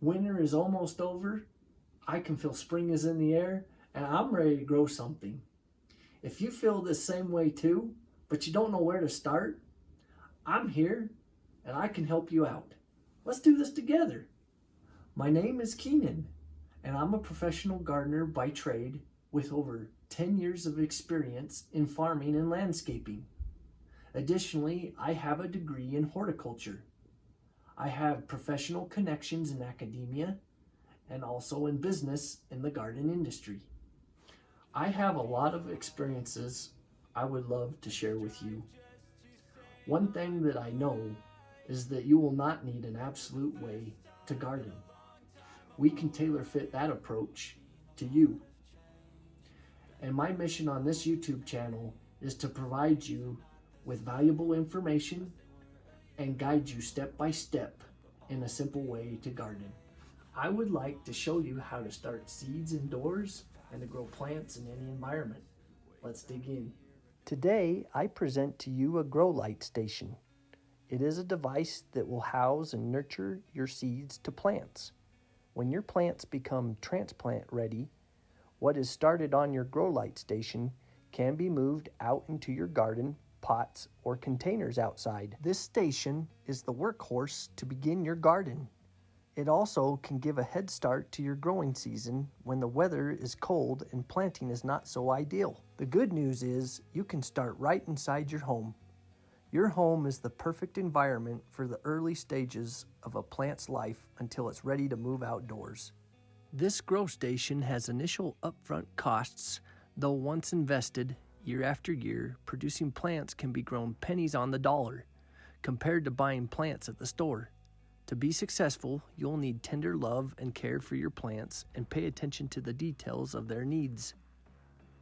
Winter is almost over. I can feel spring is in the air and I'm ready to grow something. If you feel the same way too, but you don't know where to start, I'm here and I can help you out. Let's do this together. My name is Keenan and I'm a professional gardener by trade with over 10 years of experience in farming and landscaping. Additionally, I have a degree in horticulture. I have professional connections in academia and also in business in the garden industry. I have a lot of experiences I would love to share with you. One thing that I know is that you will not need an absolute way to garden. We can tailor fit that approach to you. And my mission on this YouTube channel is to provide you with valuable information and guide you step by step in a simple way to garden. I would like to show you how to start seeds indoors and to grow plants in any environment. Let's dig in. Today, I present to you a grow light station. It is a device that will house and nurture your seeds to plants. When your plants become transplant ready, what is started on your grow light station can be moved out into your garden, pots, or containers outside. This station is the workhorse to begin your garden. It also can give a head start to your growing season when the weather is cold and planting is not so ideal. The good news is you can start right inside your home. Your home is the perfect environment for the early stages of a plant's life until it's ready to move outdoors. This grow station has initial upfront costs, though once invested, year after year, producing plants can be grown pennies on the dollar compared to buying plants at the store. To be successful, you'll need tender love and care for your plants and pay attention to the details of their needs.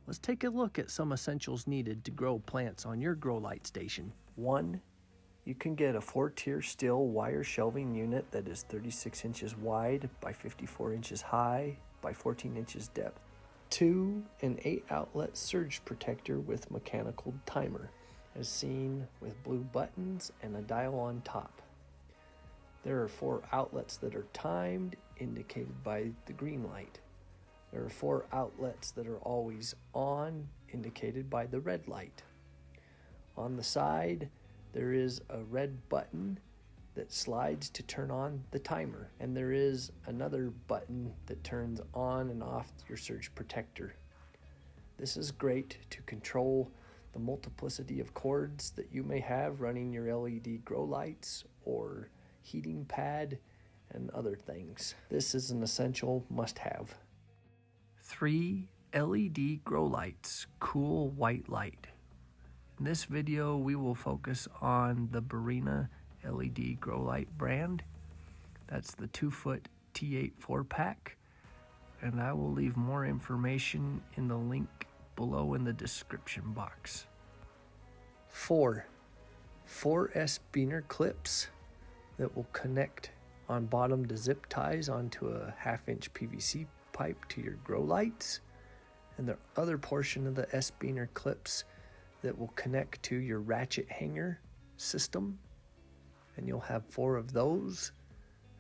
Let's take a look at some essentials needed to grow plants on your grow light station. 1. You can get a 4-tier steel wire shelving unit that is 36 inches wide by 54 inches high by 14 inches depth. 2. An 8-outlet surge protector with mechanical timer, as seen with blue buttons and a dial on top. There are 4 outlets that are timed, indicated by the green light. There are 4 outlets that are always on, indicated by the red light. On the side, there is a red button that slides to turn on the timer, and there is another button that turns on and off your surge protector. This is great to control the multiplicity of cords that you may have running your LED grow lights or heating pad and other things. This is an essential must-have. 3. LED grow lights, cool white light. In this video, we will focus on the Barina LED grow light brand. That's the 2-foot T8 4-pack, and I will leave more information in the link below in the description box. 4. 4S Beaner clips that will connect on bottom to zip ties onto a 1/2-inch PVC pipe to your grow lights, and the other portion of the S-Beaner clips that will connect to your Ratchet Hanger system, and you'll have 4 of those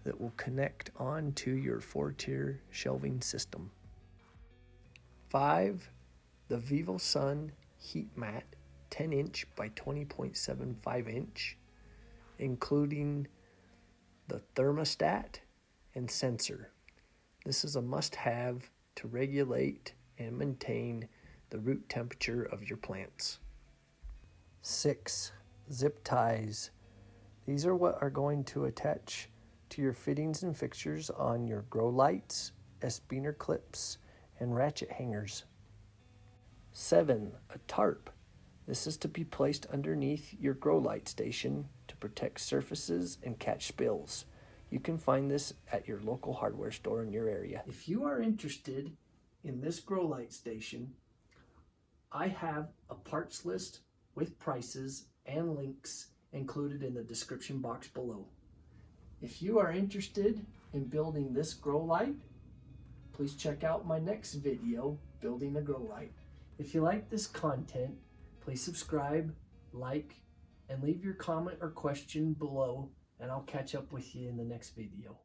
that will connect onto your 4-tier shelving system. 5. The Vivo Sun Heat Mat 10-inch by 20.75 inch, including the thermostat and sensor. This is a must-have to regulate and maintain the root temperature of your plants. 6. Zip ties. These are what are going to attach to your fittings and fixtures on your grow lights, S-Beaner clips, and ratchet hangers. 7. A tarp. This is to be placed underneath your grow light station to protect surfaces and catch spills. You can find this at your local hardware store in your area. If you are interested in this grow light station, I have a parts list with prices and links included in the description box below. If you are interested in building this grow light, please check out my next video, Building a Grow Light. If you like this content, please subscribe, like, and leave your comment or question below, and I'll catch up with you in the next video.